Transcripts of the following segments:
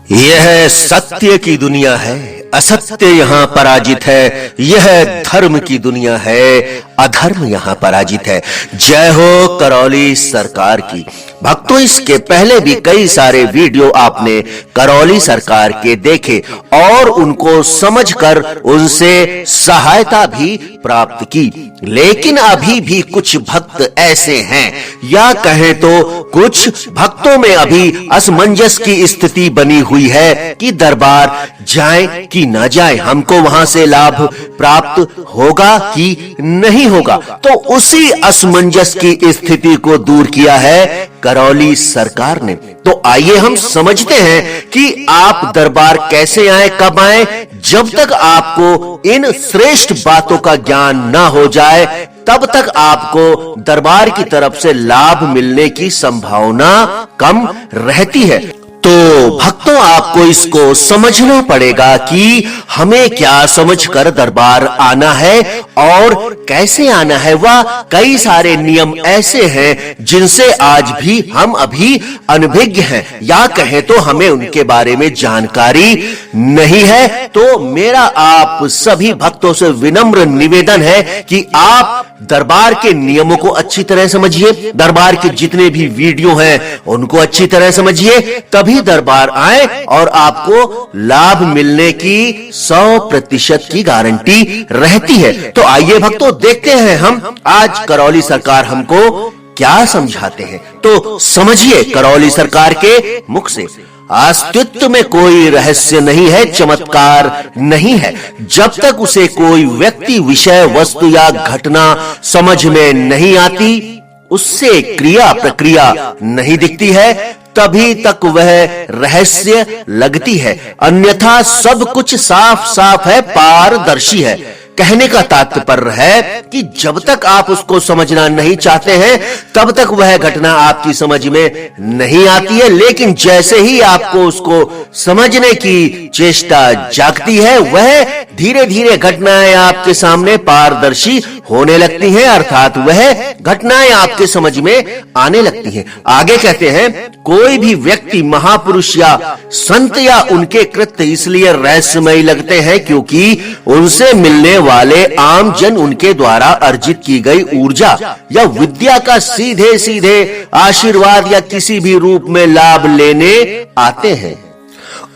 यह सत्य की दुनिया है, असत्य यहाँ पराजित है। यह धर्म की दुनिया है, अधर्म यहाँ पराजित है। जय हो करौली सरकार की। भक्तों, इसके पहले भी कई सारे वीडियो आपने करौली सरकार के देखे और उनको समझकर उनसे सहायता भी प्राप्त की, लेकिन अभी भी कुछ भक्त ऐसे हैं, या कहें तो कुछ भक्तों में अभी असमंजस की स्थिति बनी हुई है कि दरबार जाएं कि न जाएं, हमको वहां से लाभ प्राप्त होगा कि नहीं होगा। तो उसी असमंजस की स्थिति को दूर किया है करौली सरकार ने। तो आइए हम समझते हैं कि आप दरबार कैसे आए, कब आए। जब तक आपको इन श्रेष्ठ बातों का ज्ञान ना हो जाए, तब तक आपको दरबार की तरफ से लाभ मिलने की संभावना कम रहती है। तो भक्तों, आपको इसको समझना पड़ेगा कि हमें क्या समझकर दरबार आना है और कैसे आना है। वह कई सारे नियम ऐसे हैं जिनसे आज भी हम अभी अनभिज्ञ हैं, या कहें तो हमें उनके बारे में जानकारी नहीं है। तो मेरा आप सभी भक्तों से विनम्र निवेदन है कि आप दरबार के नियमों को अच्छी तरह समझिए, दरबार के जितने भी वीडियो हैं उनको अच्छी तरह समझिए, तभी दरबार आए और आपको लाभ मिलने की 100% की गारंटी रहती है। तो आइए भक्तों, देखते हैं हम आज करौली सरकार हमको क्या समझाते हैं। तो समझिए करौली सरकार के मुख से। अस्तित्व में कोई रहस्य नहीं है, चमत्कार नहीं है। जब तक उसे कोई व्यक्ति, विषय, वस्तु या घटना समझ में नहीं आती, उससे क्रिया प्रक्रिया नहीं दिखती है, तभी तक वह रहस्य लगती है। अन्यथा सब कुछ साफ साफ है, पारदर्शी है। कहने का तात्पर्य है कि जब तक आप उसको समझना नहीं चाहते हैं, तब तक वह घटना आपकी समझ में नहीं आती है। लेकिन जैसे ही आपको उसको समझने की चेष्टा जागती है, वह धीरे धीरे घटनाएं आपके सामने पारदर्शी होने लगती हैं, अर्थात वह घटनाएं आपके समझ में आने लगती हैं। आगे कहते हैं, कोई भी व्यक्ति, महापुरुष या संत या उनके कृत्य इसलिए रहस्यमय लगते हैं क्योंकि उनसे मिलने वाले आम जन उनके द्वारा अर्जित की गई ऊर्जा या विद्या का सीधे सीधे आशीर्वाद या किसी भी रूप में लाभ लेने आते हैं।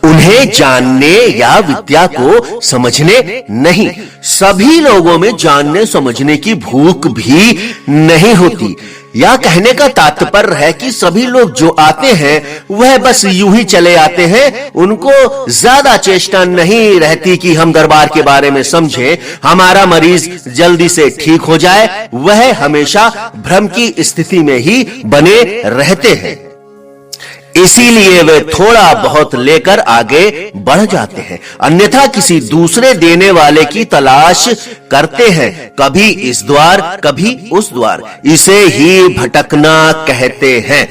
उन्हें जानने या विद्या को समझने नहीं। सभी लोगों में जानने समझने की भूख भी नहीं होती। या कहने का तात्पर्य है कि सभी लोग जो आते हैं वह बस यूं ही चले आते हैं। उनको ज्यादा चेष्टा नहीं रहती कि हम दरबार के बारे में समझें, हमारा मरीज जल्दी से ठीक हो जाए। वह हमेशा भ्रम की स्थिति में ही बने रहते हैं। इसीलिए वे थोड़ा बहुत लेकर आगे बढ़ जाते हैं, अन्यथा किसी दूसरे देने वाले की तलाश करते हैं, कभी इस द्वार कभी उस द्वार। इसे ही भटकना कहते हैं।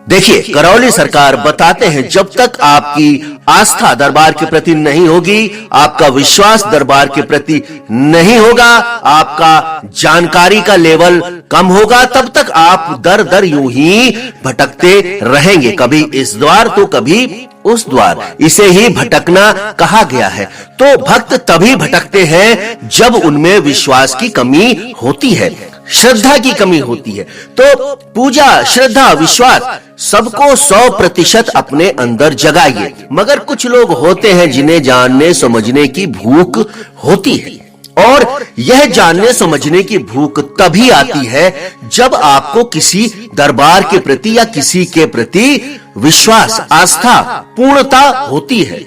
देखिए, करौली सरकार बताते हैं, जब तक आपकी आस्था दरबार के प्रति नहीं होगी, आपका विश्वास दरबार के प्रति नहीं होगा, आपका जानकारी का लेवल कम होगा, तब तक आप दर दर यूं ही भटकते रहेंगे, कभी इस द्वार तो कभी उस द्वार। इसे ही भटकना कहा गया है। तो भक्त तभी भटकते हैं जब उनमें विश्वास की कमी होती है, श्रद्धा की कमी होती है। तो पूजा, श्रद्धा, विश्वास सबको 100% अपने अंदर जगाइए। मगर कुछ लोग होते हैं जिन्हें जानने समझने की भूख होती है, और यह जानने समझने की भूख तभी आती है जब आपको किसी दरबार के प्रति या किसी के प्रति विश्वास, आस्था, पूर्णता होती है,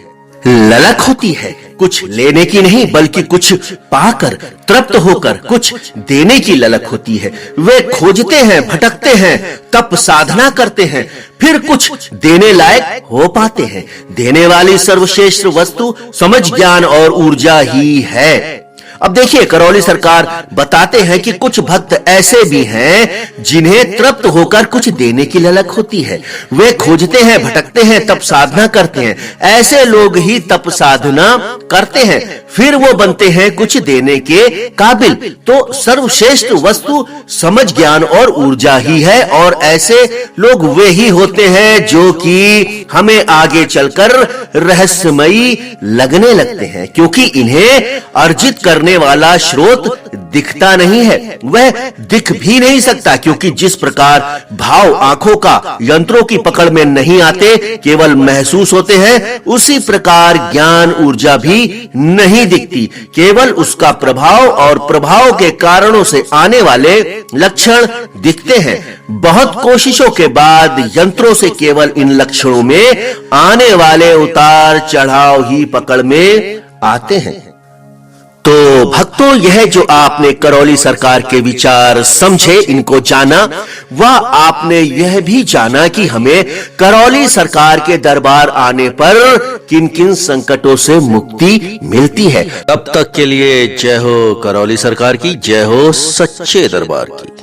ललक होती है। कुछ लेने की नहीं, बल्कि कुछ पाकर, तृप्त होकर कुछ देने की ललक होती है। वे खोजते हैं, भटकते हैं, तप साधना करते हैं, फिर कुछ देने लायक हो पाते हैं। देने वाली सर्वश्रेष्ठ वस्तु समझ, ज्ञान और ऊर्जा ही है। अब देखिए, करौली सरकार बताते हैं कि कुछ भक्त ऐसे भी हैं जिन्हें तृप्त होकर कुछ देने की ललक होती है। वे खोजते हैं, भटकते हैं, तप साधना करते हैं। ऐसे लोग ही तप साधना करते हैं, फिर वो बनते हैं कुछ देने के काबिल। तो सर्वश्रेष्ठ वस्तु समझ, ज्ञान और ऊर्जा ही है, और ऐसे लोग वे ही होते हैं जो कि हमें आगे चलकर रहस्यमयी लगने लगते हैं, क्योंकि इन्हें अर्जित करने वाला स्रोत दिखता नहीं है, वह दिख भी नहीं सकता, क्योंकि जिस प्रकार भाव आंखों का यंत्रों की पकड़ में नहीं आते, केवल महसूस होते हैं, उसी प्रकार ज्ञान ऊर्जा भी नहीं दिखती, केवल उसका प्रभाव और प्रभाव के कारणों से आने वाले लक्षण दिखते हैं। बहुत कोशिशों के बाद यंत्रों से केवल इन लक्षणों में आने वाले उतार चढ़ाव ही पकड़ में आते हैं। तो भक्तों, यह जो आपने करौली सरकार के विचार समझे, इनको जाना, वह आपने यह भी जाना कि हमें करौली सरकार के दरबार आने पर किन किन संकटों से मुक्ति मिलती है। तब तक के लिए जय हो करौली सरकार की, जय हो सच्चे दरबार की।